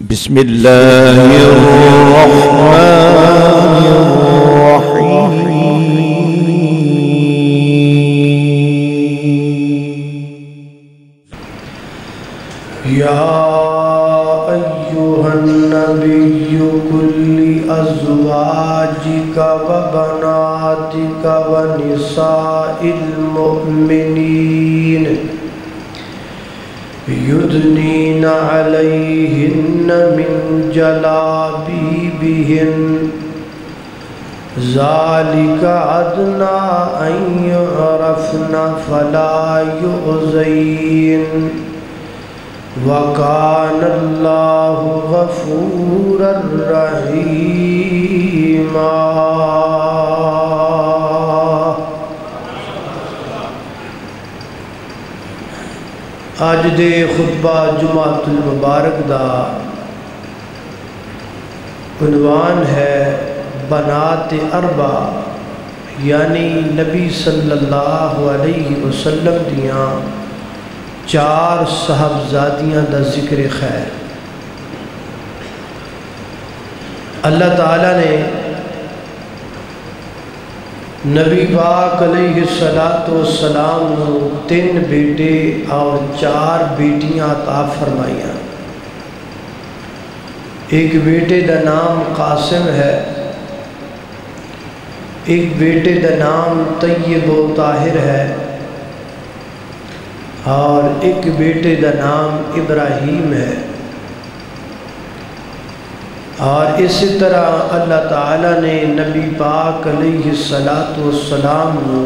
بسم اللہ الرحمن الرحیم یا ایھا النبی قل لازواجک وبناتک ونساء المؤمنین یدنین علیہن من جلابیبہن ذالک ادنی ان یعرفن فلا یؤذین وَكَانَ اللَّهُ غَفُورًا رَحِيمًا۔ آج دے خطبہ جمعۃ المبارک دا عنوان ہے بنات اربع، یعنی نبی صلی اللہ علیہ وسلم دیاں 4 صاحبزادیاں دا ذکر خیر۔ اللہ تعالیٰ نے نبی پاک علیہ السلام کو 3 بیٹے اور 4 بیٹیاں عطا فرمائیاں۔ ایک بیٹے دا نام قاسم ہے، ایک بیٹے دا نام طیب و طاہر ہے، اور ایک بیٹے دا نام ابراہیم ہے۔ اور اسی طرح اللہ تعالیٰ نے نبی پاک علیہ السلام کو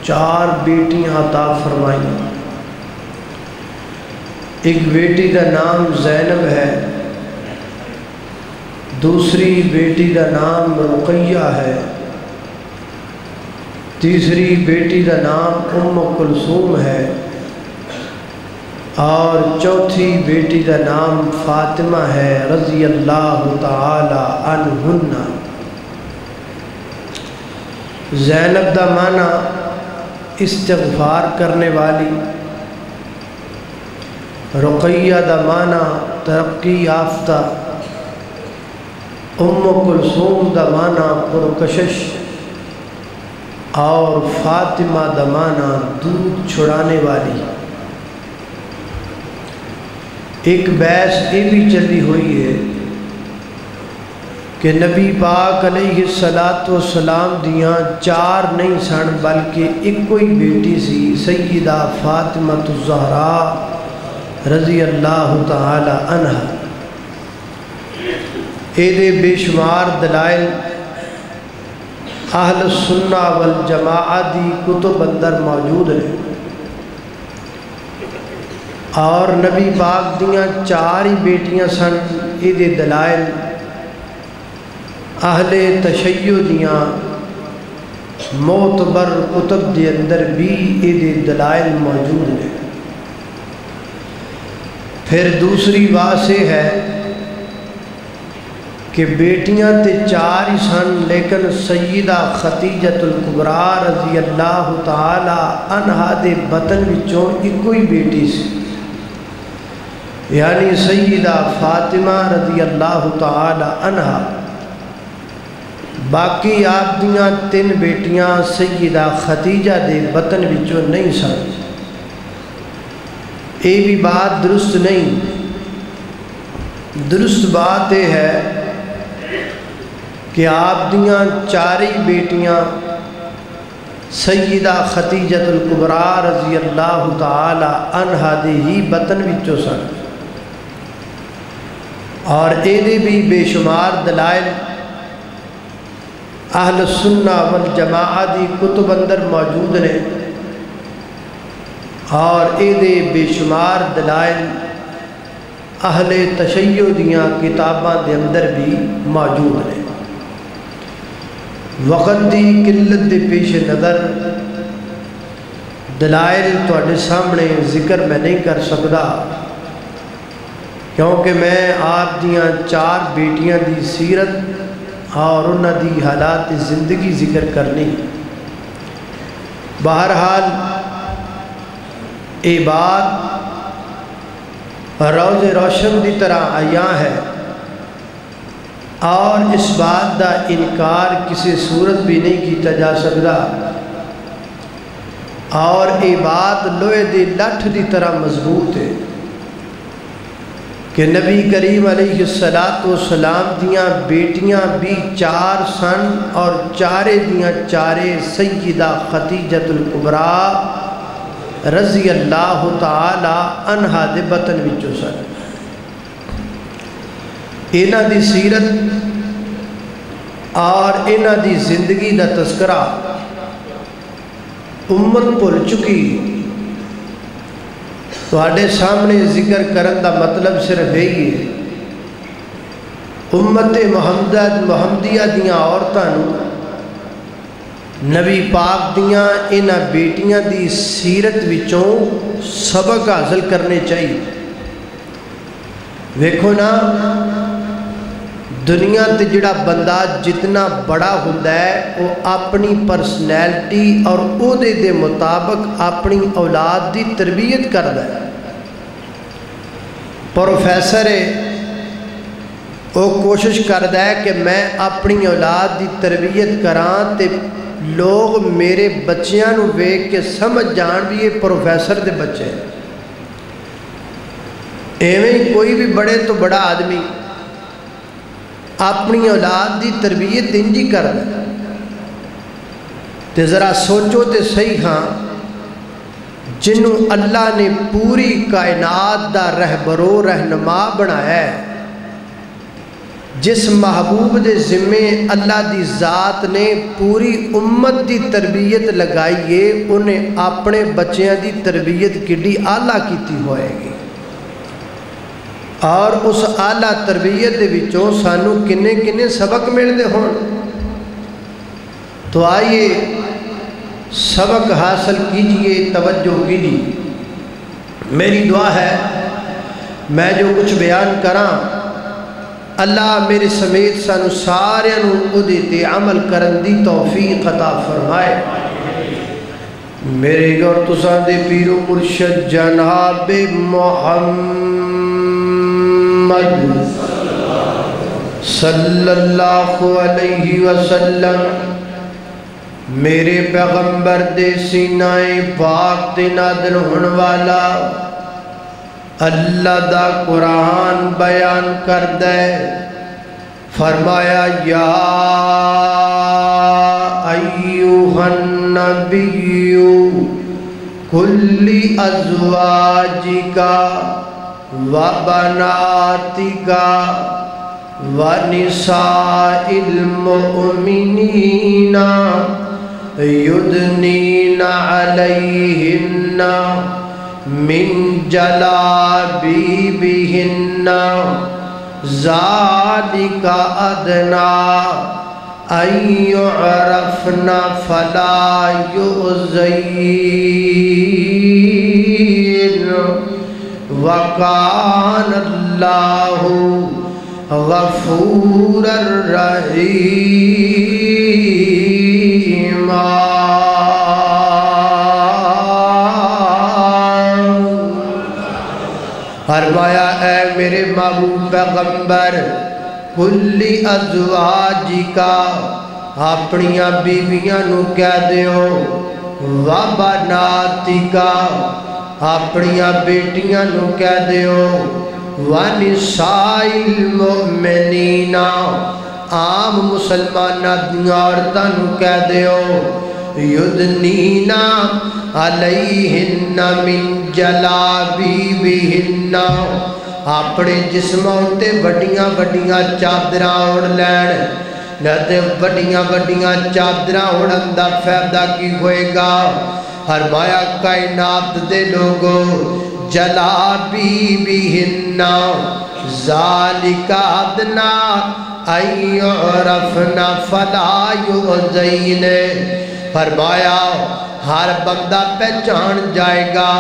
4 بیٹیاں عطا فرمائیں۔ ایک بیٹی دا نام زینب ہے، دوسری بیٹی دا نام رقیہ ہے، تیسری بیٹی دا نام ام کلثوم ہے، اور چوتھی بیٹی دا نام فاطمہ ہے رضی اللہ تعالی عنہن۔ زینب دا معنی استغفار کرنے والی، رقیہ دا معنی ترقی یافتہ، ام کلثوم دا معنی پرکشش، اور فاطمہ دا معنی دودھ چھڑانے والی۔ ایک بحث یہ بھی چلی ہوئی ہے کہ نبی پاک علیہ السلام دیاں 4 نہیں سن بلکہ ایک کوئی بیٹی سی، سیدہ فاطمہ الزہراء رضی اللہ تعالی عنہ۔ ایدے بے شمار دلائل اہل السنہ والجماعہ دی کتب اندر موجود ہیں، اور نبی پاک دیاں 4 ہی بیٹیاں سن۔ ایدے دلائل اہل تشیع دیاں معتبر کتب دے اندر بھی ایدے دلائل موجود ہیں۔ پھر دوسری واضح ہے کہ بیٹیاں تے 4 ہی سن، لیکن سیدہ خدیجہ الکبریٰ رضی اللہ تعالی عنہا دے بطن وچوں ایک کوئی بیٹی سی، یعنی سیدہ فاطمہ رضی اللہ تعالی عنہا۔ باقی آپ دیاں 3 بیٹیاں سیدہ خدیجہ دے بطن وچوں نہیں سن۔ یہ بھی بات درست نہیں۔ درست بات یہ ہے کہ آپ دیاں 4 ہی بیٹیاں سیدہ خدیجہ الکبریٰ رضی اللہ تعالی عنہا دے ہی بطن وچوں سن، اور ایدے بھی بے شمار دلائل اہل السنہ والجماعہ دی کتب اندر موجود ہیں، اور ایدے بے شمار دلائل اہل تشیع دیاں کتاباں دے اندر بھی موجود ہیں۔ وقت دی قلت دے پیش نظر دلائل تواڈے سامنے ذکر میں نہیں کر سکتا، کیونکہ میں آپ دیاں 4 بیٹیاں دی سیرت اور انہاں دی حالات زندگی ذکر کرنی۔ بہرحال اے بات روز روشن دی طرح عیاں ہے، اور اس بات دا انکار کسی صورت بھی نہیں کیتا جا سکتا، اور یہ بات لوہے دی لٹھ دی طرح مضبوط ہے کہ نبی کریم علیہ السلام دیاں بیٹیاں بھی 4 سن، اور چارے دیاں چارے سیدہ خدیجۃ الکبریٰ رضی اللہ تعالی عنہا دے بطن وچوں سن۔ انہاں دی سیرت اور انہاں دی زندگی دا تذکرہ امت بھول چکی، تواڈے سامنے ذکر کرن دا مطلب صرف یہی ہے، امت محمدیہ دیاں عورتاں نوں نبی پاک دیاں انہاں بیٹیاں دی سیرت وچوں سبق حاصل کرنے چاہیے۔ ویکھو نا، دنیا تے جڑا بندہ جتنا بڑا ہوندا ہے وہ اپنی پرسنالٹی اور عہدے دے مطابق اپنی اولاد دی تربیت کردا ہے۔ پروفیسر ہے، وہ کوشش کردا ہے کہ میں اپنی اولاد دی تربیت کراں تے لوگ میرے بچیاں نوں ویکھ کے سمجھ جان بھی یہ پروفیسر دے بچے ہیں۔ ایویں کوئی بھی بڑے تو بڑا آدمی اپنی اولاد دی تربیت انجی کردا ہے۔ تے ذرا سوچو تے صحیح ہاں، جنوں اللہ نے پوری کائنات دا رہبر و رہنما بنایا ہے، جس محبوب دے ذمے اللہ دی ذات نے پوری امت دی تربیت لگائیے، انہیں اپنے بچیاں دی تربیت کڈی اعلیٰ کیتی ہوئے گی، اور اس اعلیٰ تربیت دے وچوں سانو کنے کنے سبق ملتے ہون۔ تو آئیے سبق حاصل کیجئے، توجہ کیجئے۔ میری دعا ہے میں جو کچھ بیان کراں اللہ میرے سمیت سانو سارے اودے تے عمل کرن دی توفیق عطا فرمائے۔ میرے اور تساں دے پیر و مرشد جناب محمد صلی اللہ علیہ وسلم، میرے پیغمبر دے سینہ پاک تے نازل ہون والا اللہ دا قرآن بیان کر دے، فرمایا یا ایوہ النبی کل ازواجکا و بناتکا و نساء المؤمنین یدنین علیہن من جلابیبہن ذالک ادنی ان یعرفن فلا یؤذین وکان اللہ غفورا رحیما۔ فرمایا اے میرے محبوب پیغمبر، کلی ازواجکا اپنیاں بیویاں نو کہہ دیو، و بناتکا اپنیاں بیٹیاں نو کہہ دیو، و نساء المؤمنین عام مسلمانہ دیاں عورتاں نو کہہ دیو، یدنین علیہن من جلابیبہن اپنے جسموں تے وڈیاں وڈیاں چادراں اڑ لین، تے وڈیاں وڈیاں چادراں اڑن دا فائدہ کی ہوئے گا؟ فرمایا کائنات دے لوگو جلابیبہن ذالک ادنی ان یعرفن فلا یؤذین۔ فرمایا ہر بندہ پہچان جائے گا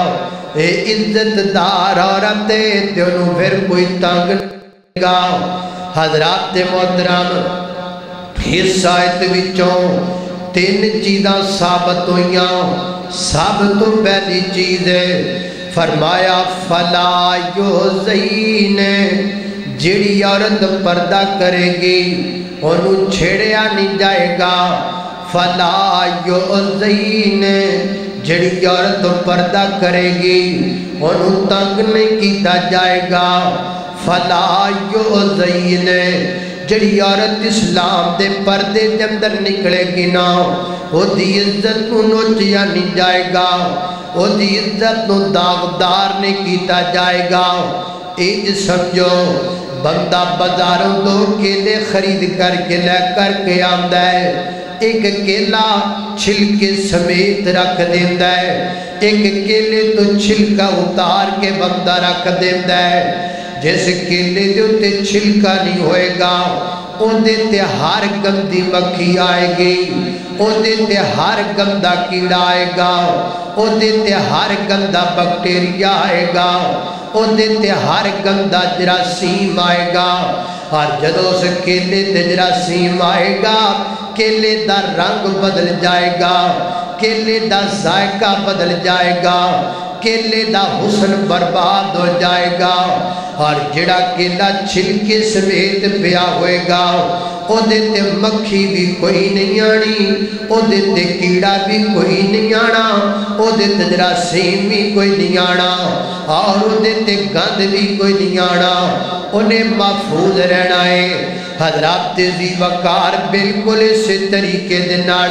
اے عزت دار عورت تے انہوں پھر کوئی تنگ نہیں گا۔ حضرات محترم، حصہ وچوں 3 چیزاں ثابت ہوئیاں۔ سب تو پہلی چیز ہے فرمایا فلا یوزین، جڑی عورت پردہ کرے گی انہوں چھیڑیا نہیں جائے گا. فلا یوزین، جڑی عورت پردہ کرے گی انہوں تنگ نہیں کیتا جائے گا. فلا یوزین، جڑی عورت اسلام دے پردے دے اندر نکلے گی نا وہ دی عزت نو نوچیا نہیں جائے گا، وہ دی عزت نو داغدار نہیں کیتا جائے گا. ایج سمجھو بندہ بازاروں دو کیلے خرید کر کے لے کر کے آمدہ ہے، ایک کیلا چھلکے سمیت رکھ دیندہ ہے، ایک کیلے تو چھلکا اتار کے بندہ رکھ دیندہ ہے. جس کیلے جو تے چھلکا نہیں ہوئے گا ان دیتے ہر گندی مکھی آئے گی، ان دیتے ہر گندہ کیڑا آئے گا، ان دیتے ہر گندہ بیکٹیریا آئے گا، ان دیتے ہر گندہ جراثیم آئے گا. اور جدوں سے کیلے تے جراثیم آئے گا کیلے دا رنگ بدل جائے گا، کیلے دا ذائقہ بدل جائے گا، کیلے دا حسن برباد ہو جائے گا. اور جڑا کیلا چھلکے سمیت پیا ہوئے گا او دیتے مکھی بھی کوئی نہیں آنی، او دیتے کیڑا بھی کوئی نہیں آنا، او دیتے جراثیم بھی کوئی نہیں آنا، اور او دیتے گند بھی کوئی نہیں آنا. انہیں محفوظ رہنا ہے. حضرات ذی وقار بالکل اسی طریقے دنار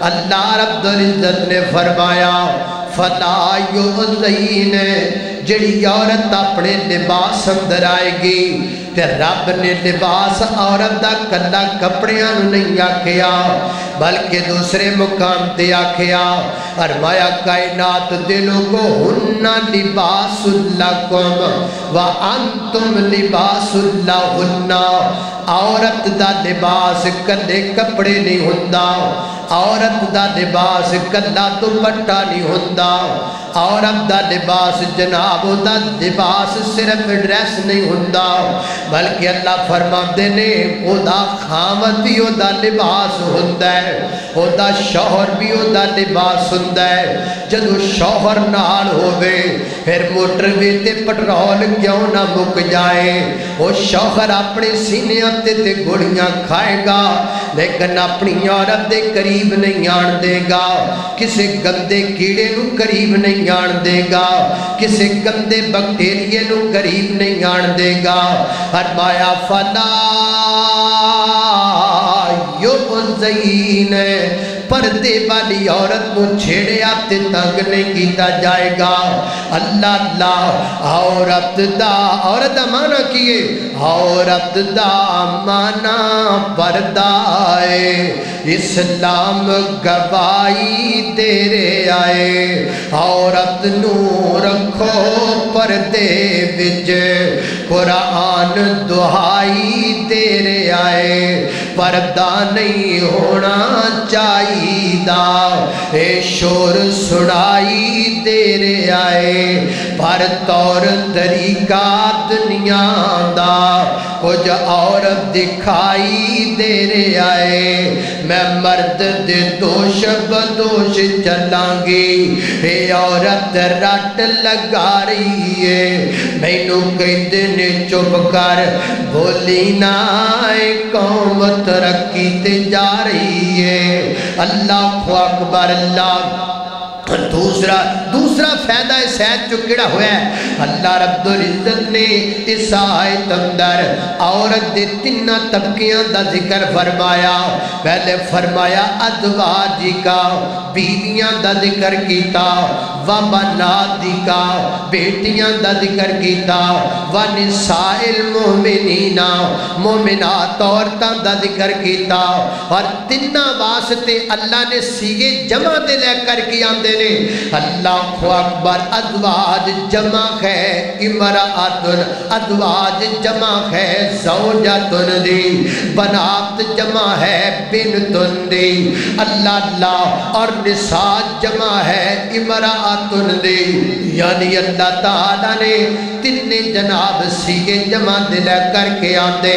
اللہ رب العزت نے فرمایا فلا یوزین، جڑی عورت اپنے لباس اندر آئے گی تے رب نے لباس عورت دا کلا کپڑیاں نہیں آکھیا بلکہ دوسرے مقام تے آکھیا. فرمایا کائنات دے لوگو ہن لباس لکم وانتم لباس لہن. عورت دا لباس کلے کپڑے نہیں ہوندا، عورت دا لباس کلا دوپٹہ نہیں ہوندا، عورت دا لباس جناب دا لباس صرف ڈریس نہیں ہوندا بلکہ اللہ فرماندے نے او دا خامد بھی او دا لباس ہوندا ہے، او دا شوہر بھی او دا لباس ہوندا ہے. جدو شوہر نال ہووے پھر موٹر وے تے پٹرول کیوں نہ مک جائے، او شوہر اپنے سینے تے گولیاں کھائے گا لیکن اپنی عورت دے قریب نہیں آن دے گا، کسی گندے کیڑے نو قریب نہیں آن دے گا، کسی گندے بیکٹیریے نو قریب نہیں آن دے گا. فرمایا فلا یوزین، پردے والی عورت کو چھیڑے آتے تنگ نہیں کیتا جائے گا. اللہ اللہ عورت دا معنی کیے، عورت دا معنی پردہ ہے، اسلام گواہی تیرے آئے. عورت نو رکھو پردے وچ، قرآن دعائی تیرے آئے. پردہ نہیں ہونا چاہیے دا، اے شور سنائی تیرے آئے. پر طور طریقہ دنیا دا کچھ عورت دکھائی تیرے آئے. میں مرد دے دوش بدوش چلان گی، اے عورت رٹ لگا رہی ہے. میں نو کئی دن چپ کر بولی نہ، اے قوم ترقی تے جا رہی ہے. اللہ اکبر. اللہ دوسرا فائدہ اس آیت جو کیڑا ہوا ہے، اللہ رب العزت نے اس آیت اندر عورت دے تینہ طبقیاں دا ذکر فرمایا. پہلے فرمایا ازواجی کا، بیویاں دا ذکر کیتا، وبناتی کا، بیٹیاں دا ذکر کیتا، ونساء المؤمنین، مومنات عورتاں دا ذکر کیتا. اور تینہ واسطے اللہ نے سیگے جمع دے لے کر کے آندے نے. اللہ اکبر. ازواج جمع ہے امرأتن، ازواج جمع ہے زوجتن دی، بنات جمع ہے بنتن دی. اللہ اللہ. اور نساء جمع ہے امرأتن دی. یعنی اللہ تعالیٰ نے تین جناب سیگے جمع دے لے کر کے آندے.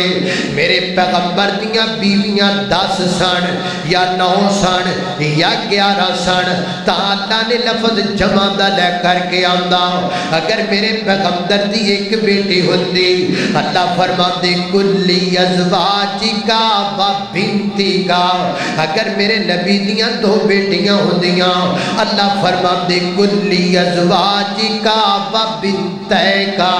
میرے پیغمبر دیاں بیویاں 10 سن یا 9 سن یا 11 سن، تا اللہ نے لفظ جمع دا لے کر کے آندا اگر میرے پیغمبر دی ایک بیٹی ہوندی اللہ فرماتے کلی ازواجی کا و بنتی کا اگر میرے نبی دیاں دو بیٹیاں ہوندیاں اللہ فرماتے کلی ازواجی کا و بنتے کا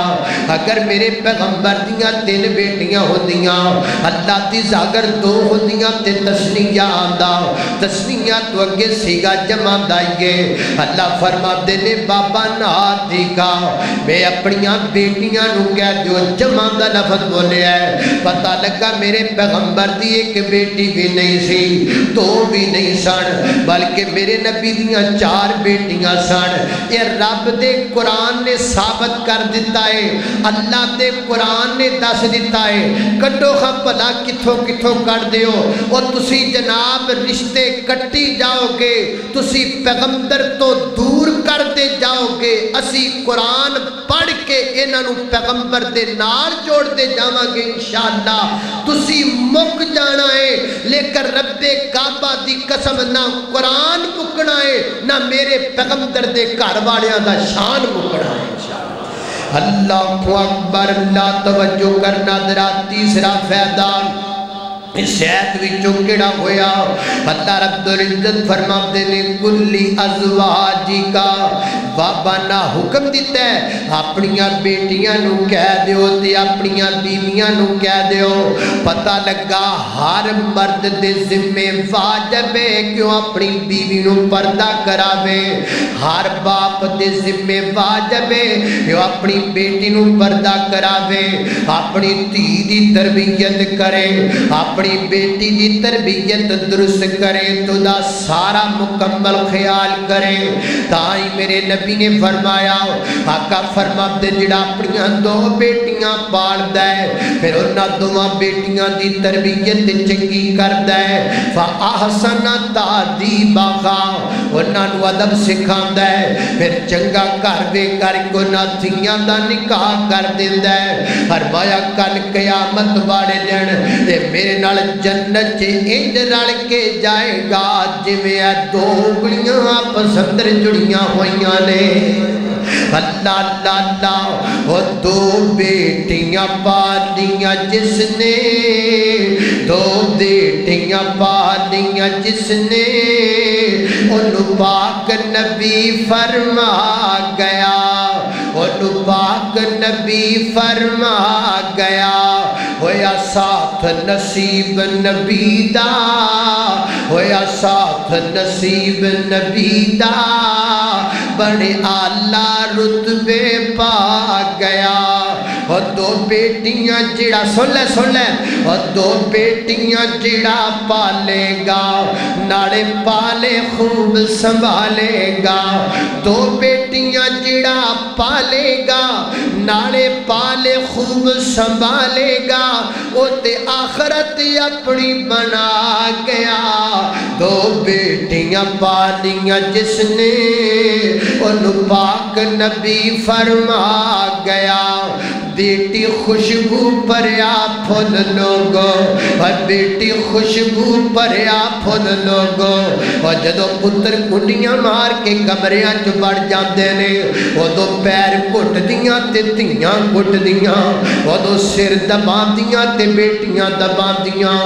اگر میرے پیغمبر دیاں تین بیٹیاں ہوندیاں اللہ دی اگر دو ہوندیاں تے تسنیہ آندا تسنیہ تو اگے سیگا جمع دائیے اللہ فرماتے نے بابا نادی کا میں اپنیاں بیٹیاں نو کہہ دیو جمع دا لفظ بولے ہے پتہ لگا میرے پیغمبر دی ایک بیٹی بھی نہیں سی دو بھی نہیں سن بلکہ میرے نبی دیاں چار بیٹیاں سن یہ رب دے قرآن نے ثابت کر دیتا ہے اللہ دے قرآن نے دس دیتا ہے کٹو خب بلا کتھوں کتھوں کر دیو اور تسی جناب رشتے کٹی جاؤ گے تسی پیغمبر تو دور کر دے جاؤ گے اسی قرآن پڑھ کے انہوں پیغمبر دے نال جوڑ دے جاواں گے انشاءاللہ تسی مک جانا ہے لیکن رب کعبہ دی قسم نہ قرآن مکنا ہے نہ میرے پیغمبر دے گھر والیاں دا شان مکنا ہے انشاءاللہ اللہ اکبر اللہ توجہ کرنا ذرا تیسرا فائدہ اس شہد وچوں کیڑا ہویا اللہ رب العزت فرماتے نے کلی ازواجی کا بابا نہ حکم دیتا ہے اپنیاں بیٹیاں نو کہہ دیو تے اپنیاں بیویاں نو کہہ دیو پتہ لگا ہر مرد دے ذمے واجب ہے کیوں اپنی بیوی نو پردہ کراوے ہر باپ دے ذمے واجب ہے کیوں اپنی بیٹی نو پردہ کراوے اپنی دھی دی تربیت کرے اپنی بیٹی دی تربیت درست کرے تو دا سارا مکمل خیال کرے تائی میرے نبی نے فرمایا آقا فرماتے جڑا اپنیاں دو بیٹیاں پال دے پھر انہاں دوہاں بیٹیاں دی تربیت چنگی کر دے فَأَحْسَنَ تَعْدِيبَهَا انہاں نو ادب سکھا دے پھر چنگا کر بے کر کو نہ تھیاں دا نکاح کر دیندا ہے فرمایا کل قیامت والے دن تے میرے نال جنت انج رل کے جائے گا جویں دو گلیاں آپس اندر جڑیاں ہوئیاں نے اللہ اللہ اللہ وہ دو بیٹیاں پالیاں جس نے دو بیٹیاں پالیاں جس نے انہوں پاک نبی فرما گیا انہوں پاک نبی فرما گیا ہویا ساتھ نصیب نبی دا ہویا ساتھ نصیب نبی دا بڑے اعلیٰ رتبے پا گیا اور دو بیٹیاں جڑا سن لے اور دو بیٹیاں جڑا پالے گا ناڑے پالے خوب سنبھالے گا دو بیٹیاں جڑا پالے گا ناڑے پالے خوب سنبھالے گا او تے آخرت اپنی بنا گیا دو بیٹیاں پالیاں جس نے انہوں پاک نبی فرما گیا بیٹی خوشبو پریا پھول لوگو اور بیٹی خوشبو پریا پھول لوگو اور جدو پتر کنڈیاں مار کے کمریاں چ بڑھ جاندے نے وہ دو پیر گھٹ دیاں تے تیاں گھٹ دیاں وہ دو سر دبان دیاں تے بیٹیاں دبان دیاں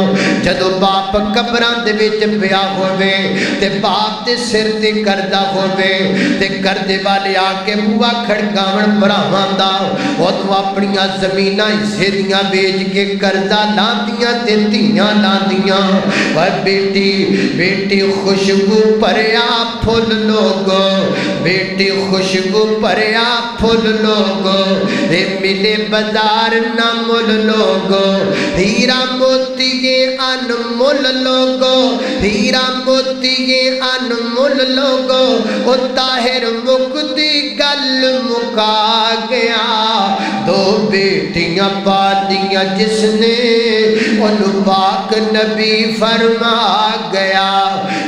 جدو باپ قبراں دے وچ پیا ہووے تے باپ دے سر تے کردہ ہووے تے کردے والے آ کے بوا کھڑکاون بھراواں دا وہ تو اپنیاں زمینہ حصے دیاں بیچ کے قرضہ لاندیاں تے تیاں لاندیاں وہ بیٹی خوشبو پریا پھول لوگو بیٹی خوشبو پریا پھول لوگو اے ملے بازار نہ مل لوگو ہیرا موتی یہ انمول لوگو ہیرا موتی یہ انمول لوگو او طاہر مکتی گل مکا گیا دو بیٹیاں پالیاں جس نے انہوں پاک نبی فرما گیا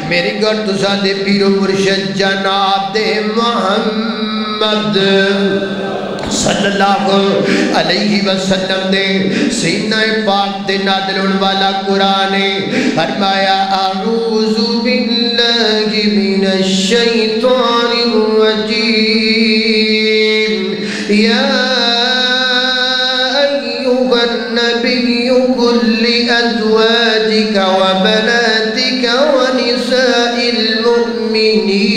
میری گر تسا دے پیر و مرشد جناب دے محمد صلی اللہ علیہ وسلم دے سینہ پاک دے نادل والا قرآن فرمایا اعوذ باللہ من الشیطان النبي قل لأزواجك وبناتك ونساء المؤمنين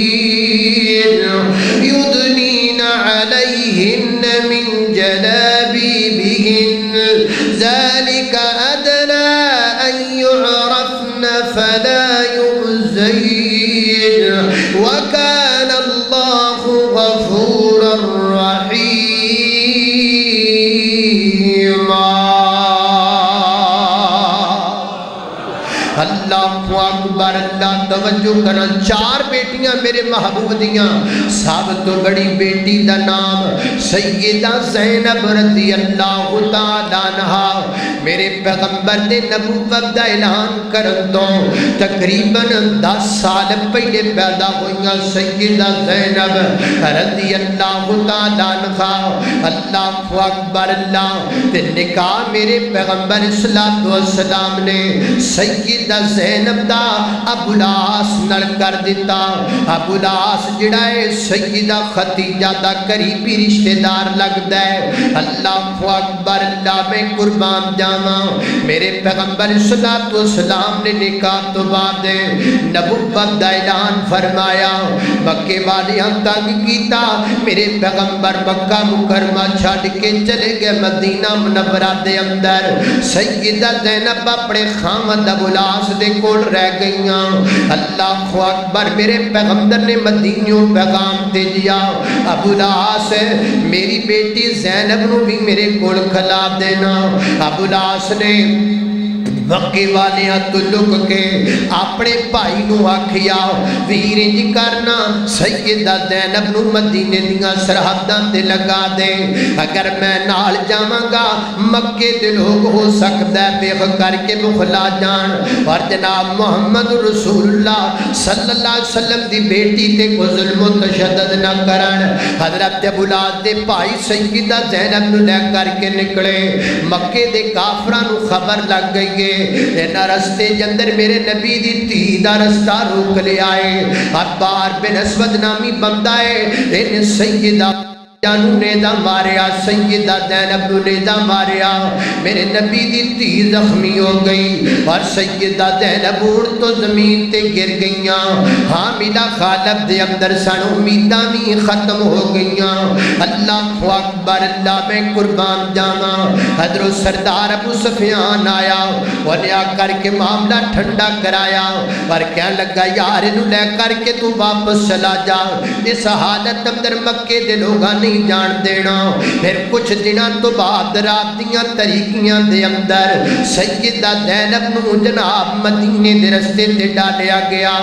يدنين عليهن من جلابيبهن ذلك أدنى أن يعرفن فلا يؤذين وكان الله غفورا رحيما. اللہ اکبر. اللہ توجہ کرنا. 4 بیٹیاں میرے محبوب دیاں. سب تو بڑی بیٹی دا نام سیدہ زینب رضی اللہ تعالیٰ عنہا. میرے پیغمبر نے نبوت دا اعلان کرن تو تقریباً 10 سال پہلے پیدا ہوئیاں سیدہ زینب رضی اللہ تعالیٰ عنہا. اللہ اکبر. اللہ تے نکاح میرے پیغمبر صلی اللہ علیہ وسلم نے سیدہ زینب دا ابو العاص نال کر دیتا. ابو العاص جڑا ہے سیدہ خدیجہ دا قریبی رشتہ دار لگدا ہے. اللہ اکبر. اللہ میں قربان جاواں. میرے پیغمبر صلی اللہ علیہ وسلم نے نکاح تو بعد نبوت دا اعلان فرمایا. مکے والیاں تنگ کیتا. میرے پیغمبر مکہ مکرمہ چھڈ کے چلے گئے مدینہ منورہ دے اندر. سیدہ زینب اپنے خاوند ابو العاص دے کول رہ گئیاں. اللہ اکبر. میرے پیغمبر نے مدینیوں پیغام بھیجیا ابو العاص میری بیٹی زینب نو بھی میرے کول کھلا دینا. ابو العاص نے مکے والیاں تو لک کے اپنے بھائی نو آکھیا ویر انج کرنا سیدہ زینب نو مدینے دیاں سرحداں تے لگا دے. اگر میں نال جاواں گا مکے دے لوگ ہو سکدا ہے بے کر کے بخلا جان اور جناب محمد رسول اللہ صلی اللہ علیہ وسلم دی بیٹی تے کو ظلم و تشدد نہ کرن. حضرت ابو العاص دے بھائی سیدہ زینب نو لے کر کے نکلے. مکے دے کافراں نو خبر لگ گئی ہے اینا رستے جندر میرے نبی دی دھی دا رستہ روک لے آئے. عبار بن اسود نامی بندہ ہے. ان سیدہ جانو نیدہ ماریا سیدہ زینب نیدہ ماریا. میرے نبی دی دھی زخمی ہو گئی اور سیدہ زینب اڑ تو زمین تے گر گئیاں. حاملہ خالب دے اندر سن امیداں بھی ختم ہو گئیاں. اللہ اکبر. اللہ میں قربان جاواں. حضرت سردار ابو سفیان آیا اور آ کر کے معاملہ ٹھنڈا کرایا اور کہنے لگا یار انہوں لے کر کے تو واپس چلا جا. اس حالت اندر مکے دے لوگاں نہیں جان دینا. پھر کچھ دنوں تو بعد رات دیاں طریقیاں دے اندر سیدہ زینب نو جناب مدینے دے رستے تے ڈالیا گیا.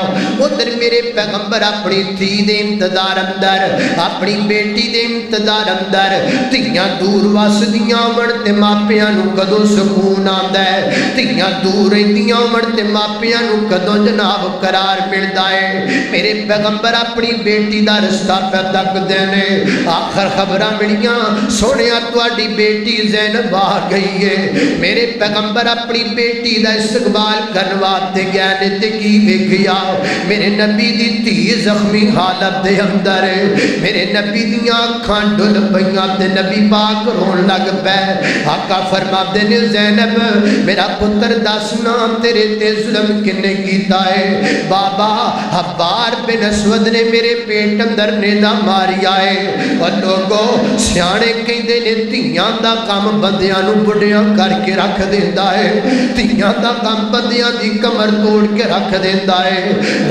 ادھر میرے پیغمبر اپنی دھی دے انتظار اندر اپنی بیٹی دے انتظار اندر دھیاں دور وسدیاں من تے ماپیاں نو کدوں سکون آندا ہے. دھیاں دور رہندیاں من تے ماپیاں نو کدوں جناب قرار ملدا ہے. میرے پیغمبر اپنی بیٹی دا رستہ پہ تکدے نے. آخر خبراں ملیاں سونیا تواڈی بیٹی زینب آ گئی ہے. میرے پیغمبر اپنی بیٹی دا استقبال کرن واسطے گئے نے تے کی ویکھیا میرے نبی دی دھی زخمی حالت دے اندر ہے. میرے نبی دیاں اکھاں ڈل پئیاں تے نبی پاک رون لگ پے. آقا فرماندے نے زینب میرا پتر دسنا تیرے تے ظلم کنے کیتا ہے. بابا حبار بن اسود نے میرے پیٹ اندر نیزہ ماریا ہے. اور لوگوں سیانے کہندے نے دھیاں دا کام بندیاں نو بڑھیاں کر کے رکھ دیندا ہے. دھیاں دا کام بندیاں دی کمر توڑ کے رکھ دیندا ہے.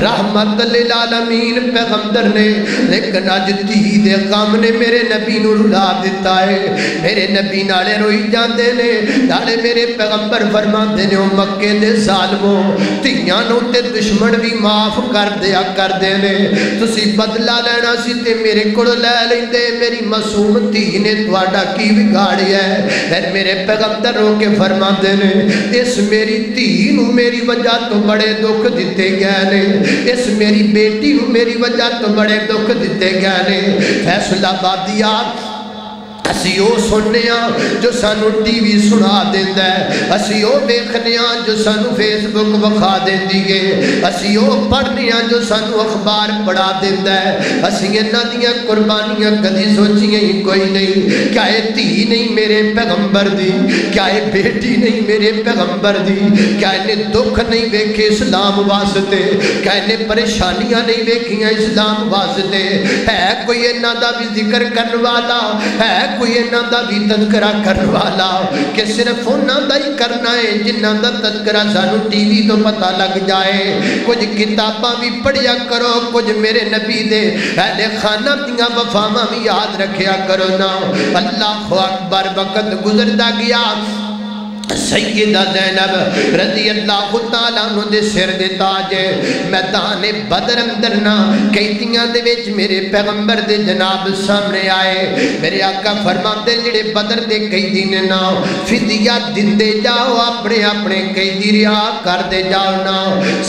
رحمت للعالمین پیغمبر نے لیکن اج دھی دے کام نے میرے نبی نو رلا دیتا ہے. میرے نبی نالے روئی جاندے نے نالے میرے پیغمبر فرماندے نے مکے دے ظالموں دھیاں نو تے دشمن بھی معاف کر دیا کر دے نے. تسی بدلہ لینا سی تے میرے کول لے لیندے. میری معصوم دھی نے تواڈا کی بگاڑیا ہے. پھر میرے پیغمبر رو کے فرماندے نے اس میری دھی نو میری وجہ تو بڑے دکھ دتے گئے نے. اس میری بیٹی نو میری وجہ تو بڑے دکھ دتے گئے نے. فیصلہ بادیا اسی وہ سننے جو سانو ٹی وی سنا دیندہ ہے، اسی وہ دیکھنے جو سانو فیس بک وکھا دیندی ہے، اسی وہ پڑھنے جو سانو اخبار پڑھا دیندہ ہے، اسی انہاں دیاں قربانیاں کدی سوچیاں ہی کوئی نہیں۔ کیا یہ دھی نہیں میرے پیغمبر دی، کیا یہ بیٹی نہیں میرے پیغمبر دی، کیا انہیں دکھ نہیں ویکھے اسلام واسطے، کیا انہیں پریشانیاں نہیں ویکھیاں اسلام واسطے؟ ہے کوئی انہاں دا بھی ذکر کرنے والا، ہے کوئی انہاں دا بھی تذکرہ کرنے والا، کہ صرف انہاں دا ہی کرنا ہے جنہاں دا تذکرہ سانو ٹی وی تو پتہ لگ جائے؟ کچھ کتاباں بھی پڑھیا کرو، کچھ میرے نبی دے اہل خانہ دیاں وفاواں بھی یاد رکھیا کرو نا۔ اللہ اکبر، وقت گزردا گیا، سیدہ زینب رضی اللہ تعالیٰ عنہ دے سر دے تاج میدان بدر اندر نا قیدیاں دے وچ میرے پیغمبر دے جناب سامنے آئے۔ میرے آقا فرماتے جڑے بدر دے قیدی نے نا فدیہ دندے جاؤ، اپنے اپنے قیدی رہا کر دے جاؤ نا۔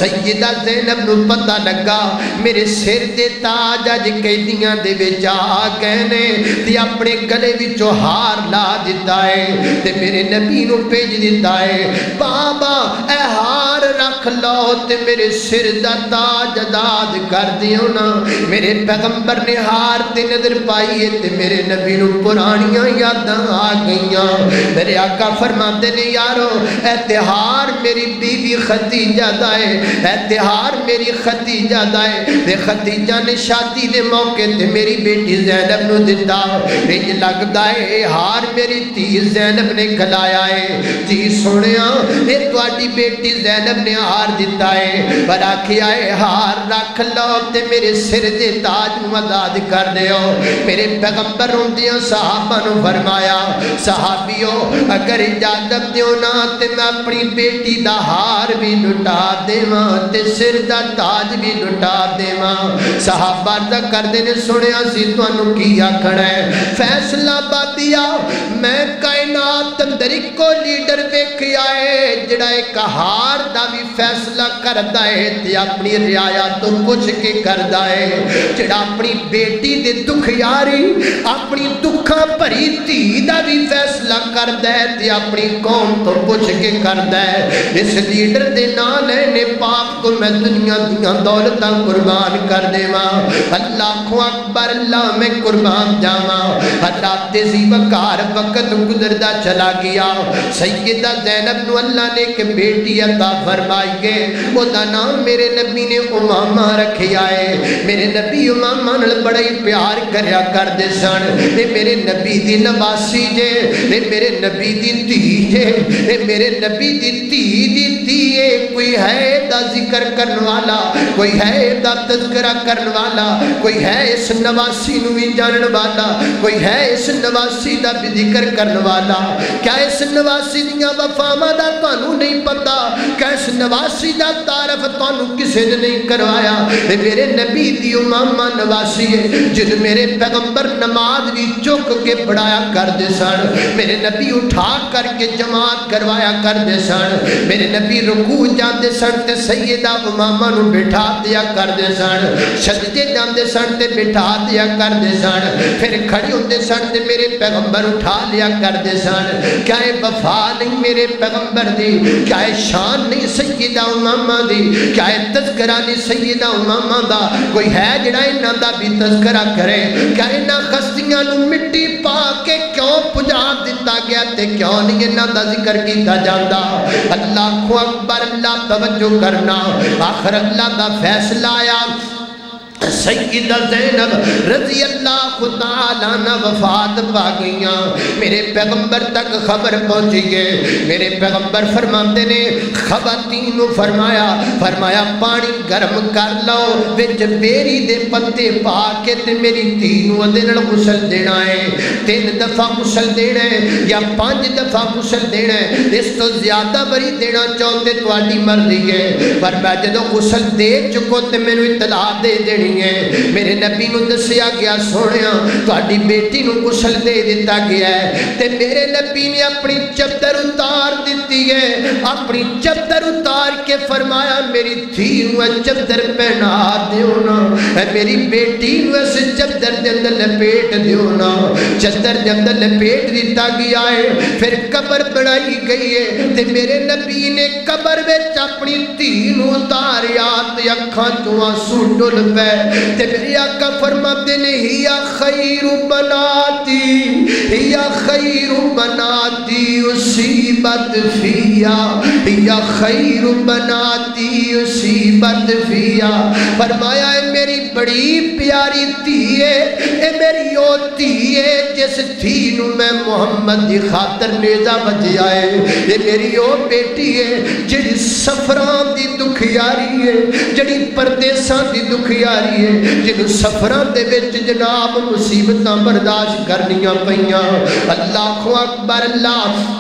سیدہ زینب نو پتہ لگا میرے سر دے تاج اج قیدیاں دے وچ آ گئے نے تے اپنے گلے وچوں ہار لا دتا ہے تے میرے نبی نو پیج دیتا ہے، بابا اے ہار رکھ لو تے میرے سر دا تاج آزاد کر دیو نا۔ میرے پیغمبر نے ہار تے نظر پائی تے میرے نبی نو پرانیاں یاداں آ گئیاں۔ میرے آقا فرماتے نے یارو اے تہار میری بیوی خدیجہ دا ہے، اے تہار میری خدیجہ دا ہے تے خدیجہ نے شادی دے موقع تے میری بیٹی زینب نو دیتا۔ یہ لگدا ہے ہار میری تھی زینب نے کھلایا ہے۔ جی سنیا اے تواڈی بیٹی زینب نے ہار دیتا ہے، پر آکھیا ہے ہار رکھ لو تے میرے سر دے تاج نو آزاد کر دیو۔ میرے پیغمبر ہوندیاں صحابہ نو فرمایا، صحابیو اگر اجازت دیو نا تے میں اپنی بیٹی دا ہار بھی لٹا دیواں تے سر دا تاج بھی لٹا دیواں۔ صحابہ دا کردے نے سنیا سی تانوں کی آکھنا ہے؟ فیصلہ بادیا میں کائنات اندر کو لیڈر ویکھیا ہے جڑا ایک ہار دا بھی فیصلہ کردا ہے تے اپنی رعایا تو پوچھ کے کردا ہے، جڑا اپنی بیٹی دے دکھ یاری اپنی دکھاں بھری دھی دا بھی فیصلہ کردا ہے تے اپنی قوم تو پوچھ کے کردا ہے۔ اس لیڈر دے نال نے پاک کو میں دنیا دیاں دولتاں قربان کر دیواں۔ اللہ اکبر، اللہ میں قربان جاواں۔ حضرات ذیبکار وقت گزردا چلا گیا۔ سیدہ زینب نو اللہ نے ایک بیٹی عطا فرمائی گئے، وہ دا نام میرے نبی نے امامہ رکھیا ہے۔ میرے نبی امامہ نال بڑا ہی پیار کریا کر دے سن۔ اے میرے نبی دی نواسی جے، اے میرے نبی دی دھی جے، اے میرے نبی دی دھی اے کوئی ہے دا ذکر کرن والا، کوئی ہے دا تذکرہ کرن والا، کوئی ہے اس نواسی نو بھی جانن والا، کوئی ہے اس نواسی دا بھی ذکر کرن والا؟ کیا اس نواسی دیاں وفاواں دا تانوں نہیں پتا؟ کیا اس نواسی دا تعارف تانوں کسے نے نہیں کروایا؟ اے میرے نبی دی امامہ نواسی ہے جن میرے پیغمبر نماز بھی چک کے پڑھایا کر دے سن، میرے نبی اٹھا کر کے جماعت کروایا کر دے سن، میرے نبی رکوع جاندے سن تے سیدہ امامہ نو بٹھا دیا کر دے سن، سجدے جاندے سن تے بٹھا دیا کر دے سن، پھر کھڑی ہوندے سن تے میرے پیغمبر اٹھا لیا کر دے سن۔ کیا یہ وفا نہیں میرے پیغمبر دی؟ کیا یہ شان نہیں سیدہ امامہ دی؟ کیا یہ تذکرہ نہیں سیدہ امامہ دا؟ کوئی ہے جڑا انہاں دا بھی تذکرہ کرے؟ کیا انہاں خستیاں نو مٹی پا کے کیوں پجا دیتا گیا تے کیوں نہیں انہاں دا ذکر کیتا جاندا؟ اللہ اکبر، اللہ توجہ کرنا۔ آخر اللہ دا فیصلہ آیا، سیدہ زینب رضی اللہ تعالیٰ عنہ وفات پا گئیاں۔ میرے پیغمبر تک خبر پہنچی گئے۔ میرے پیغمبر فرماتے نے خواتین نو فرمایا پانی گرم کر لو، وچ بیری دے پتے پا کے تے میری دھی نو ادے نال غسل دینا ہے۔ 3 دفعہ غسل دینا ہے یا 5 دفعہ غسل دینا ہے، اس تو زیادہ بری دینا چاہتے تواڈی مرضی ہے، پر میں جدوں غسل دے چکو تے مینوں اطلاع دے دینی ہے۔ میرے نبی نو دسیا گیا سونیا تواڈی بیٹی نو غسل دے دیتا گیا ہے تے میرے نبی نے اپنی چادر اتار دیتی ہے، اپنی چادر اتار کے فرمایا میری دھی نو چادر پہنا دیو نا، میری بیٹی نو اس چادر دے اندر لپیٹ دیو نا۔ چادر دے اندر لپیٹ دیتا گیا ہے، پھر قبر بنائی گئی ہے تے میرے نبی نے قبر وچ اپنی دھی نو اتاریا تے اکھاں چوں آنسو ڈل پے تے میرے آقا فرماتے نے ہیا خیر بناتی، ہیا خیر بناتی اصیبت فیا، ہیا خیر بناتی اصیبت فیا۔ فرمایا اے میری بڑی پیاری دھی ہے، اے میری او دھی ہے جس دھی نو میں محمد دی خاطر نیزہ بجیا ہے، اے میری او بیٹی ہے جڑی سفراں دی دکھیاری ہے، جڑی پردیساں دی دکھیاری ہے، جنہوں سفراں دے وچ جناب مصیبتاں برداشت کرنیاں پئیاں۔ اللہ اکبر اللہ۔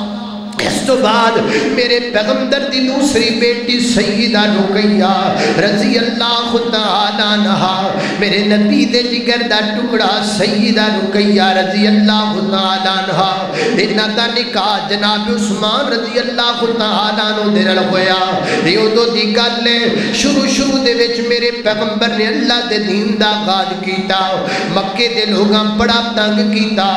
اس تو بعد میرے پیغمبر دی دوسری بیٹی سیدہ رقیہ رضی اللہ تعالیٰ عنہا، میرے نبی دے جگر دا ٹکڑا سیدہ رقیہ رضی اللہ تعالیٰ عنہا، انہاں دا نکاح جناب عثمان رضی اللہ تعالیٰ عنہ دے نال ہویا۔ یہ ادو دی گل ہے، شروع دے وچ میرے پیغمبر نے اللہ دے دین دا آغاز کیتا، مکے دے لوگاں بڑا تنگ کیتا،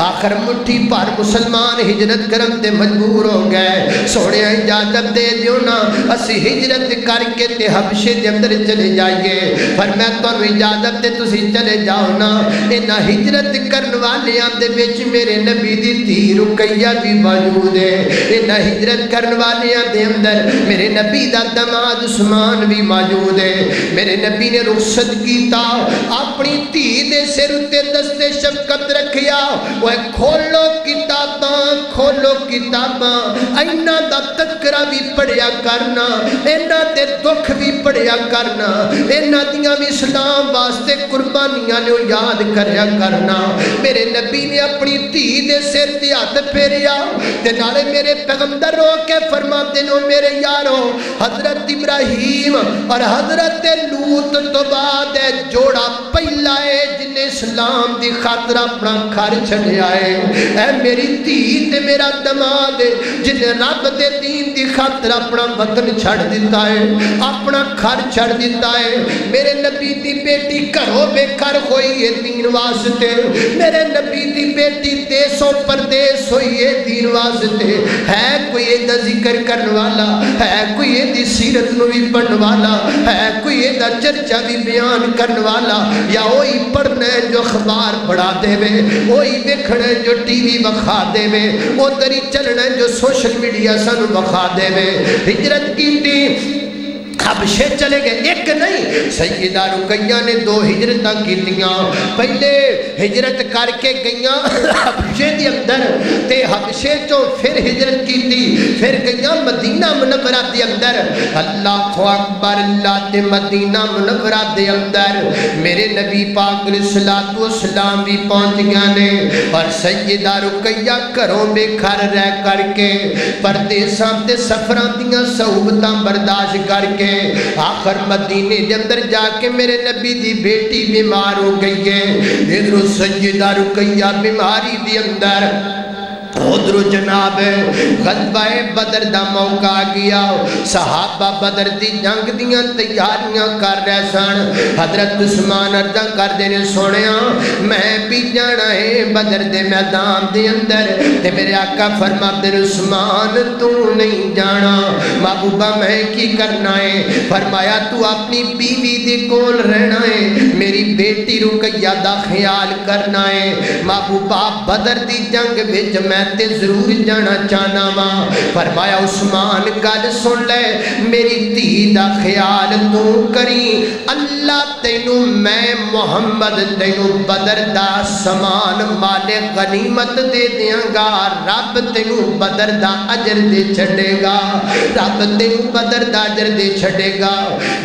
آخر مٹھی پر مسلمان ہجرت کرن تے مجبور ہو گئے۔ سونے اجازت دے دیو نا اسی ہجرت کر کے تے حبشے دے اندر چلے جائیے، پر میں تو اجازت دے تسی چلے جاؤ نا۔ انہاں ہجرت کرن والیاں دے وچ میرے نبی دی دھی رقیہ بھی موجود ہے، انہاں ہجرت کرن والیاں دے اندر میرے نبی دا داماد عثمان بھی موجود ہے۔ میرے نبی نے رخصت کیتا، اپنی دھی دے سر تے دستے شفقت رکھیا، وہ کھولو کتاباں کھولو کتاباں، اینا دا تذکرہ بھی پڑھیا کرنا، اینا دے دکھ بھی پڑھیا کرنا، اینا دیاں بھی اسلام واسطے قربانیاں نے یاد کریا کرنا۔ میرے نبی نے اپنی دھی دے سر تے ہاتھ پھیریا تے نالے میرے پیغمبر رو کے فرماتے نو میرے یارو حضرت ابراہیم اور حضرت لوط تو بعد ہے جوڑا پہلا ہے جنہیں اسلام دی خاطر اپنا گھر چھڑیا ہے۔ اے میری دھی تے میرا دماد جنہیں رب دے دین دی خاطر اپنا وطن چھڑ دیتا ہے، اپنا گھر چھڑ دیتا ہے۔ میرے نبی دی بیٹی گھروں بے گھر ہوئی ہے دین واسطے، میرے نبی دی بیٹی دیسوں پردیس ہوئی ہے دین واسطے۔ ہے کوئی ایدہ ذکر کرنے والا، ہے کوئی ایدی سیرت نو بھی پڑھنے والا، ہے کوئی ایدہ چرچہ بھی بیان کرنے والا، یا وہی پڑھنے جو اخبار پڑھا دے وے، وہی دیکھنے جو ٹی وی بخا دے وے، وہ دری چلنے جو سوشل میڈیا سن بخا دے وے۔ ہجرت کی تھی حبشے چلے گئے، ایک نہیں سیدہ رقیہ نے 2 ہجرتاں کیتیاں۔ پہلے ہجرت کر کے گئیاں حبشے دی اندر تے حبشے چوں پھر ہجرت کیتی، پھر گئیاں مدینہ منورہ دی اندر۔ اللہ اکبر اللہ تے مدینہ منورہ دی اندر میرے نبی پاک علیہ الصلوۃ والسلام بھی پہنچ گیا نے، اور سیدہ رقیہ گھروں بے گھر رہ کر کے پردیساں تے سفراں دیاں صحبتاں برداشت کر کے آخر مدینے دے اندر جا کے میرے نبی دی بیٹی بیمار ہو گئی ہے۔ ادھر سیدہ رقیہ بیماری دی اندر، ادھر جناب غزوہ بدر دا موقع گیا، صحابہ بدر دی جنگ دیاں تیاریاں کر رہے سن۔ حضرت عثمان عرضہ کر دینے سونیا میں بھی جانا ہے بدر دے میدان دے اندر، تے میرے آقا فرماتے ہیں عثمان تو نہیں جانا۔ محبوبہ میں کی کرنا ہے؟ فرمایا تو اپنی بیوی دے کول رہنا ہے، میری بیٹی رقیہ دا خیال کرنا ہے۔ محبوبہ بدر دی جنگ وچ میں تے ضرور جانا چاہنا ماں۔ فرمایا عثمان گل سن لے، میری دھی دا خیال تو کری، اللہ تینو میں محمد تینو بدر دا سامان مال غنیمت دے دیاں گا، رب تینو بدر دا اجر دے چھڑے گا، رب تینو بدر دا اجر دے چھڑے گا۔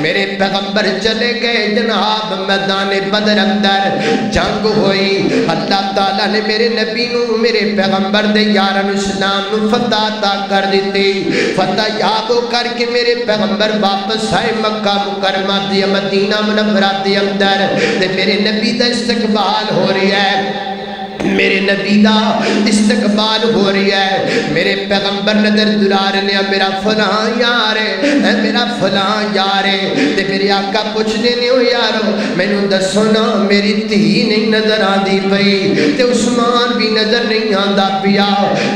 میرے پیغمبر چلے گئے جناب میدان بدر اندر، جنگ ہوئی، اللہ تعالیٰ نے میرے نبی نو میرے پیغمبر دے یارن اسلام نو فتح عطا کر دیتی۔ فتح یاب ہو کر کے میرے پیغمبر واپس آئے مکہ مکرمہ دی مدینہ منورہ دی اندر، تے میرے نبی دا استقبال ہو رہی ہے۔ میرے نبی دا استقبال ہو رہی ہے، میرے پیغمبر نظر دلا رہے ہیں میرا فلاں یار ہے، میرا فلاں یار ہے، تے میرے آقا پوچھنے نہیں ہو یارو مینوں دسو نا میری دھی نہیں نظر آندی پئی، تے عثمان بھی نظر نہیں آندا پیا،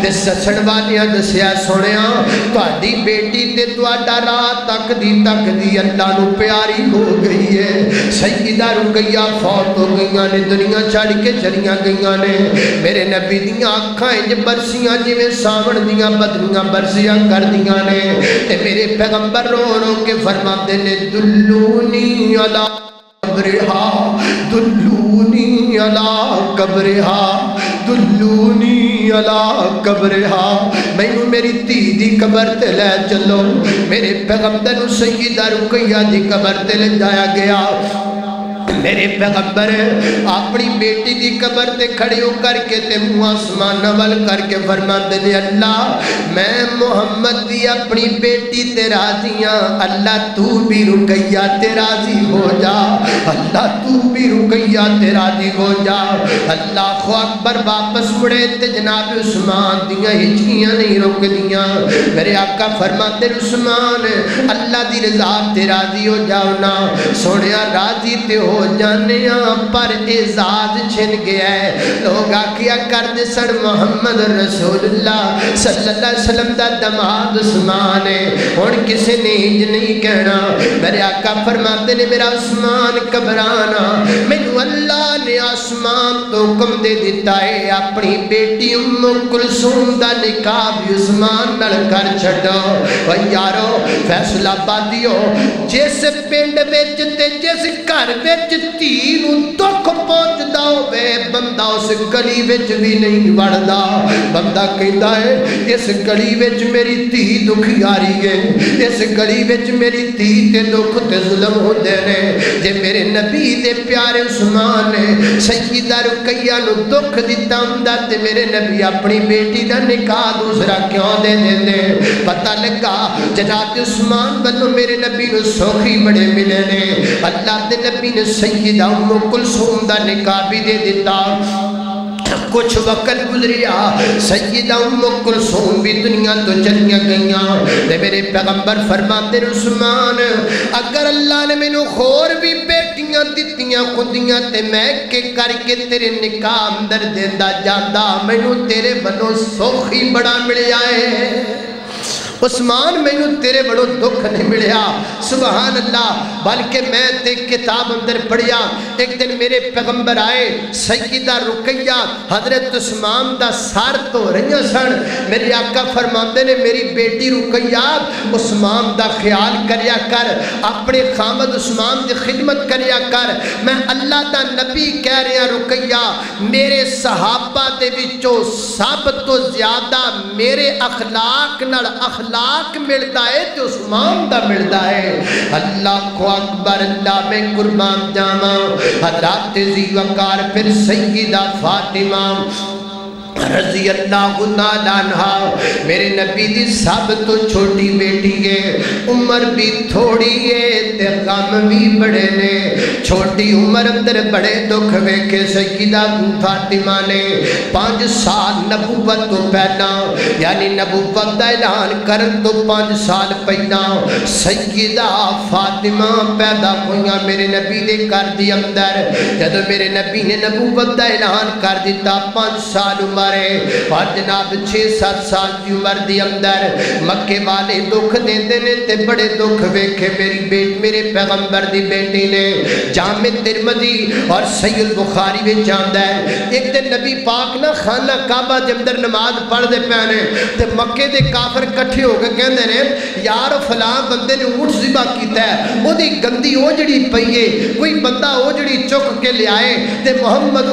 تے سسن والیاں دسیا سنیا تہاڈی بیٹی تے تہاڈا رات تک دی اللہ نو پیاری ہو گئی ہے، سیدہ رقیہ فوت ہو گئیاں نے، دنیا چھڑ کے چلیاں گئیاں نے، میرے نبی دیاں آنکھاں انج برسیاں جویں ساون دیاں بدلیاں برسیاں کر دیاں نے، تے میرے پیغمبر رو رو کے فرماتے نے دلونی علی قبرہا دلونی علی قبرہا دلونی علی قبرہا، مینوں میری دھی دی قبر تے لے چلو، میرے پیغمبر سیدہ رقیہ دی قبر تے لے جایا گیا، میرے پیغمبر اپنی بیٹی دی قبر تے کھڑی ہو کر کے تے منہ آسمان نول کر کے فرماندے نے اللہ میں محمد دی اپنی بیٹی تے راضی ہاں، اللہ تو بھی رقیہ تے راضی ہو جا، اللہ تو بھی رقیہ تے راضی ہو جا، اللہ اکبر۔ واپس مڑے تے جناب عثمان دیاں ہچکیاں نہیں رک دیاں، میرے آقا فرماتے عثمان اللہ دی رضا تے راضی ہو جاؤ نا، سونیا راضی تے ہو جانے پر اعزاز چھن گیا ہے، لوگ آکھیا کردے سن محمد رسول اللہ صلی اللہ علیہ وسلم دا دماد عثمان ہے، ہن کسی نے انج نہیں کہنا، میرے آقا فرماتے نے میرا عثمان گھبرانا، مینوں اللہ نے آسمان تو حکم دے دیتا ہے اپنی بیٹی ام کلثوم دا نکاح بھی عثمان نال کر چھڈو، او یارو فیصلہ بادیو جس پنڈ وچ تے جس گھر وچ دھی نوں دکھ پہنچدا ہوے بندہ اس گلی وچ بھی نہیں وڑدا، بندہ کہندا ہے اس گلی وچ میری دھی دکھیاری ہے، اس گلی وچ میری دھی تے دکھ تے ظلم ہوندے نے، جے میرے نبی دے پیارے عثمان نے سیدہ رقیہ نو دکھ دتا ہوندا تے میرے نبی اپنی بیٹی دا نکاح دوسرا کیوں دے دیندے، پتہ لگا جناب عثمان بنو میرے نبی نو سوکھی بڑے ملے نے، اللہ دے نبی نے سیدہ ام کلثوم دا نکاح بھی دے دیتا، کچھ وقت گزریا سیدہ ام کلثوم بھی دنیا تو چلیاں گئیاں، تے میرے پیغمبر فرماتے عثمان اگر اللہ نے مینوں خور بھی بیٹیاں دتیاں خودیاں تے میں کہ کر کے تیرے نکاح اندر دیندا جاندا، مینوں تیرے بنوں سوکھی بڑا ملیا ہے عثمان، مینوں تیرے بڑوں دکھ نہیں ملیا، سبحان اللہ، بلکہ میں تے کتاب اندر پڑھیا، ایک دن میرے پیغمبر آئے، سیدہ رقیہ حضرت عثمان دا سار تو رہیاں سن، میرے آقا فرماتے نے میری بیٹی رقیہ عثمان دا خیال کریا کر، اپنے خامد عثمان دی خدمت کریا کر، میں اللہ دا نبی کہہ رہا رقیہ میرے صحابہ دے وچوں سب تو زیادہ میرے اخلاق نال اخلاق ملتا ہے تو عثمان دا ملتا ہے، اللہ کو اکبر، اللہ میں قربان جاواں، حضرات ذی وقار پھر سیدہ فاطمہ رضی اللہ عنہا میرے نبی دی سب تو چھوٹی بیٹی ہے، عمر بھی تھوڑی ہے تے غم بھی بڑے نے، چھوٹی عمر اندر بڑے دکھ ویکھے سیدہ فاطمہ نے 5 سال نبوت تو پہلا یعنی نبوت دا اعلان کرن تو 5 سال پہلا سیدہ فاطمہ پیدا ہوئیاں میرے نبی دے گھر دی اندر، جدو میرے نبی نے نبوت دا اعلان کر دیتا 5 سال عمر اور جناب 6-7 سال کی عمر دی اندر مکے والے دکھ دیندے نے تے بڑے دکھ ویکھے میرے پیغمبر دی بیٹی نے، جامع ترمذی اور صحیح البخاری میں جاندا ہے ایک دن نبی پاک نہ خانہ کعبہ دے اندر نماز پڑھ دے پہنے تے مکے دے کافر کٹھے ہو کے کہندے نے یار فلاں بندے نے اونٹ ذبح کیتا ہے، او دی گندی اوجڑی پئی ہے، کوئی بندہ اوجڑی چک کے لے آئے تے محمد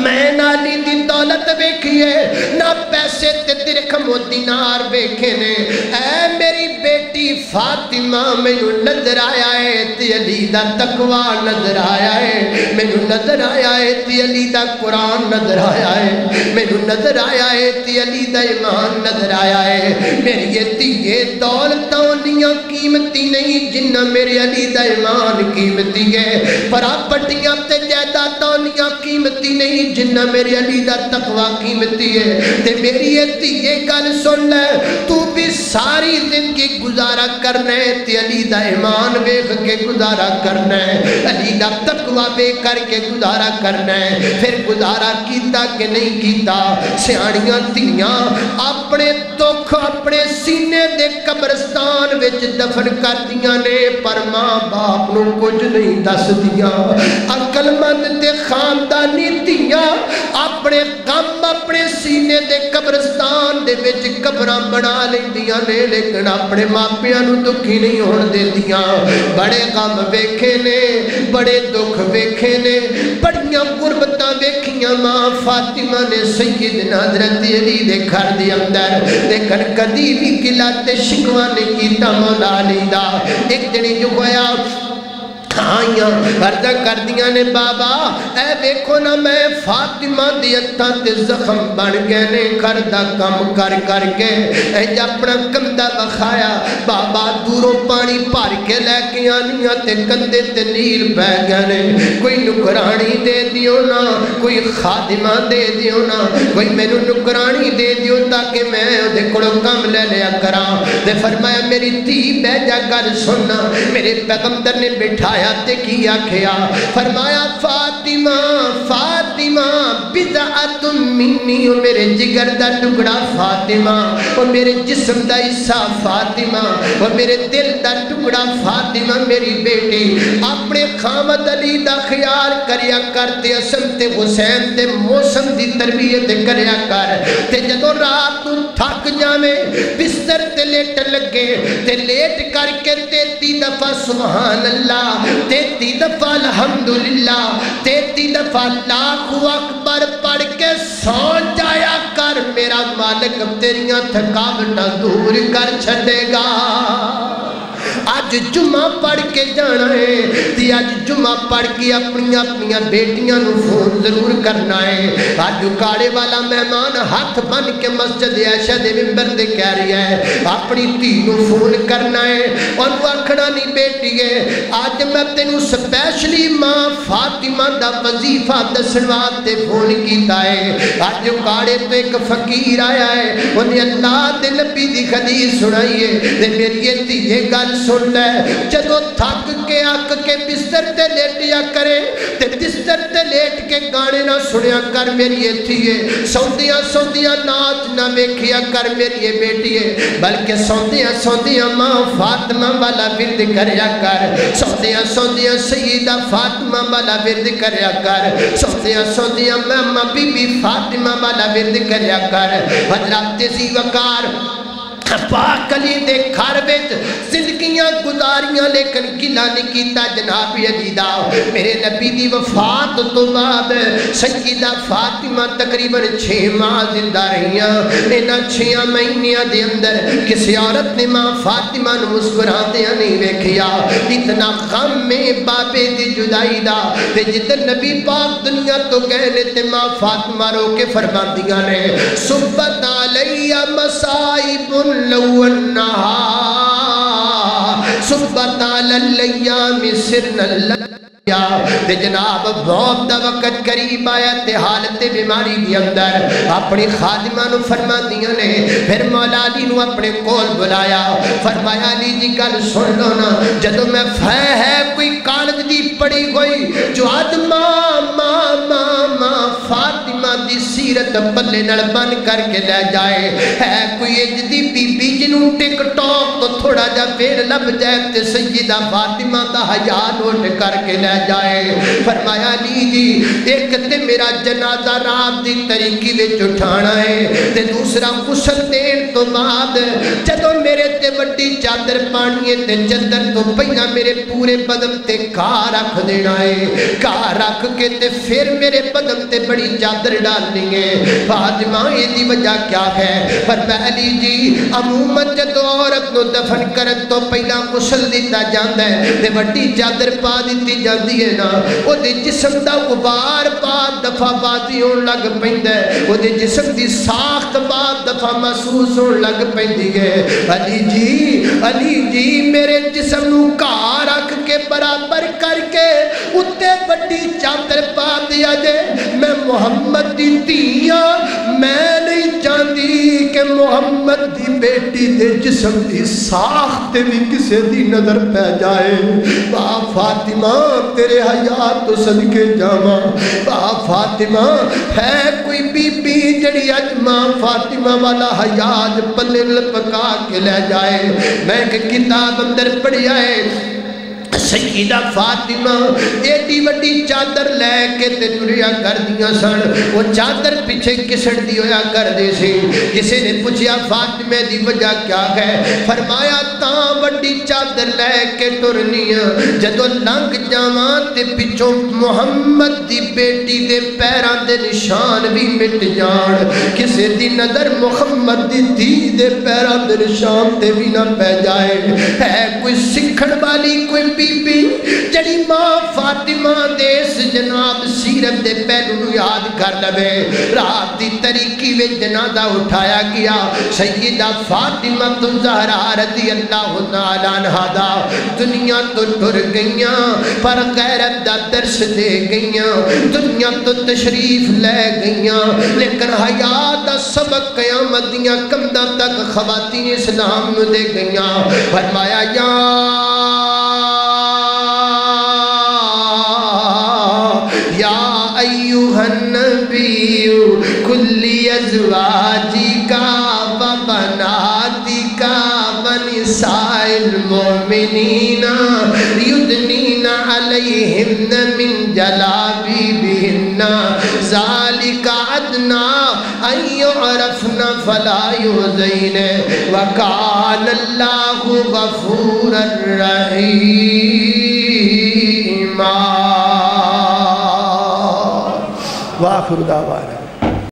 میں نالی دی دولت ویکھیے نہ پیسے تے درہم و دینار ویکھے نے اے میری بیٹی فاطمہ مینوں نظر آیا ہے تے علی دا تقوی نظر آیا ہے مینوں نظر آیا ہے تے علی دا قرآن نظر آیا ہے مینوں نظر آیا ہے تے علی دا ایمان نظر آیا ہے میری یہ دولتاں انیاں قیمتی نہیں جنہ میرے علی دا ایمان قیمتی ہے پراپرٹیاں تے جائیداداں انیاں قیمتی نہیں جنہ میرے علی دا تقوی قیمتی ہے تے میری یہ گل سن لے تو بھی ساری زندگی گزارا کرنا ہے تے علی دا ایمان ویکھ کے گزارا کرنا ہے علی دا تقوی ویکھ کر کے گزارا کرنا ہے پھر گزارا کیتا کہ نہیں کیتا سیاڑیاں تیاں اپنے دکھ اپنے سینے دے قبرستان وچ دفن کر دیاں نے پر ماں باپ نو کچھ نہیں دس دیاں عقل مند تے خاندانی تیاں اپنے غم اپنے سینے دے قبرستان دے وچ قبراں بنا لیندیاں نے لیکن اپنے ماپیاں نو دکھی نہیں ہون دیندیاں بڑے غم ویکھے نے بڑے دکھ ویکھے نے بڑیاں غربتاں ویکھیاں ماں فاطمہ نے سیدنا حضرت علی دے گھر دے اندر لیکن کدی بھی گلہ تے شکوہ نہیں کیتا مولا علی دا ایک دن جو ہویا آئیاں عرضہ کر دیا نے بابا اے دیکھو نا میں فاطمہ دی اتھاں تے زخم بن گئے نے کردہ کم کر کر کے اے جا اپنا کندہ بخایا بابا دوروں پانی پار کے لے کے آنیاں تے کندے تے نیل بہ گئے نے کوئی نکرانی دے دیو نا کوئی خادمہ دے دیو نا کوئی میرے نکرانی دے دیو تاکہ میں دے کڑو کم لے لیا کرام دے فرمایا میری تھی بے جا گر سننا میرے پیغمبر نے بٹھایا تے کیا کھیا فرمایا فاطمہ فاطمہ بدعت منی او میرے جگر دا ٹکڑا فاطمہ او میرے جسم دا حصہ فاطمہ او میرے دل دا ٹکڑا فاطمہ میری بیٹی اپنے خامد علی دا خیال کریا کرتے اسم تے حسین تے موسم دی تربیت کریا کر تے جدو رات تو تھک جامے بستر تے لیٹ لگے تے لیٹ کر کے 33 دفعہ سبحان اللہ 33 دفعہ الحمدللہ 33 دفعہ لاکھ اکبر پڑھ کے سو جایا کر میرا مالک تیریاں تھکاوٹاں دور کر چھڑے گا آج جمعہ پڑھ کے جانا ہے تی آج جمعہ پڑھ کے اپنی بیٹیاں نو فون ضرور کرنا ہے آج کاڑے والا مہمان ہاتھ بن کے مسجد عائشہ دے ممبر دے کہہ رہی ہے اپنی تھی نو فون کرنا ہے اور وہ اکھڑا نہیں بیٹی ہے آج میں تینو سپیشلی ماں فاطمہ دا وظیفہ دسنواتے فون کیتا ہے آج کاڑے تو ایک فقیر آیا ہے انہیں اللہ دے نبی دی حدیث سنائی ہے دے میری یہ گل سن لے جدو تھک کے آکھ کے بستر تے لیٹیا کرے تے بستر تے لیٹ کے گانے نہ سنیا کر میری تھیے سوندیاں ناچ نہ ویکھیا کر میری بیٹی ہے بلکہ سوندیاں ماں فاطمہ والا ورد کریا کر سوندیاں سیدہ فاطمہ والا ورد کریا کر سوندیاں ماں بی بی فاطمہ والا ورد کریا کر حضرت ذی وقار پاک علی دے گھر وچ زندگیاں گزاریاں لیکن گلہ نہیں کیتا جناب علی دا میرے نبی دی وفات تو بعد سیدہ فاطمہ تقریباً 6 ماہ زندہ رہیاں انہاں 6 مہینیاں دے اندر کسی عورت نے ماں فاطمہ نو مسکراتیاں نہیں ویکھیا اتنا غم میں بابے دی جدائی دا تے جدن نبی پاک دنیا تو گئے تے ماں فاطمہ رو کے فرماندیاں نے صبت علیہ مسائب لو النہا صبت علی الیام سرن اللہ تے جناب بہت دا وقت قریب آیا تے حالت بیماری دی اندر اپنی خادمہ نو فرما دیا نے پھر مولا علی نو اپنے کول بلایا فرمایا علی جی گل سن لو نا جدو میں فہ ہے کوئی کالج دی پڑی ہوئی جو آدماں ماں فاطمہ دی سی سیرت پلے نال بن کر کے لے جائے. ہے کوئی اجدی بی بی جنوں ٹک ٹاک تو تھوڑا جا پھر لب جائے تے سیدہ فاطمہ دا حیا نوٹ کر کے لے جائے. فرمایا علی جی ایک تے میرا جنازہ رات دی طریقی وچ اٹھانا ہے تے دوسرا غسل دین تو بعد جدوں میرے تے وڈی چادر پانی ہے تے چادر تو پہلا میرے پورے بدن تے گھا رکھ دینا ہے. گھا رکھ کے تے پھر میرے بدن تے بڑی چادر ڈالنی ہے. فاطمہ یہ دی وجہ کیا ہے؟ فرمایا علی جی عموماً جدوں عورت نو دفن کرن تو پہلا غسل دیتا جاندا ہے تے وڈی چادر پا دیتی جاندی ہے نا او دے جسم دا غبار بعد دفعہ بازی ہون لگ پیندا ہے. او دے جسم دی ساخت بعد دفعہ محسوس ہون لگ پیندی ہے. علی جی میرے جسم نو گھا رکھ کے برابر کر کے اتے بڑی چادر پا دیا جے. میں محمد دی دھیاں میں نہیں چاہتی کہ محمد دی بیٹی دے جسم دی ساخت بھی کسے دی نظر پہ جائے. با فاطمہ تیرے حیات تو صدقے جاواں. با فاطمہ ہے کوئی بی بی جڑی اج ماں فاطمہ والا حیات پلے لپکا کے لے جائے. میں ایک کتاب اندر پڑھیا ہے سیدہ فاطمہ ایڈی وڈی چادر لے کے تے تریا کر دیا سن. وہ چادر پیچھے کسڑ دی ہویا کر دے سی. کسی نے پوچھیا فاطمہ دی وجہ کیا ہے؟ فرمایا تاں وڈی چادر لے کے ٹرنیاں جدو لنگ جاواں تے پچھوں محمد دی بیٹی دے پیراں دے نشان بھی مٹ جان. کسی دی نظر محمد دی دھی دے پیراں دے نشان تے بھی نہ پہ جائے. ہے کوئی سکھن والی کوئی بی بی جڑی ماں فاطمہ دیس جناب سیرت دے پہلو یاد کر لوے. رات دی طریقی وچ جنازہ اٹھایا گیا. سیدہ فاطمہ الزہرا رضی اللہ تعالی عنہا دا دنیا تو ٹر گئیاں پر غیرت دا درس دے گئیاں. دنیا تو تشریف لے گئیاں لیکن حیات دا سبق قیامت دیاں کمداں تک خواتین اسلام نو دے گئیاں. فرمایا یا ایوہ النبی کلی ازواجکا و بناتکا و نساء المؤمنین یدنین علیہن من جلابیبہن ذالک ادنا ان یعرفن فلا یؤذین وکان اللہ غفورا رحیما. وآخر دعوانا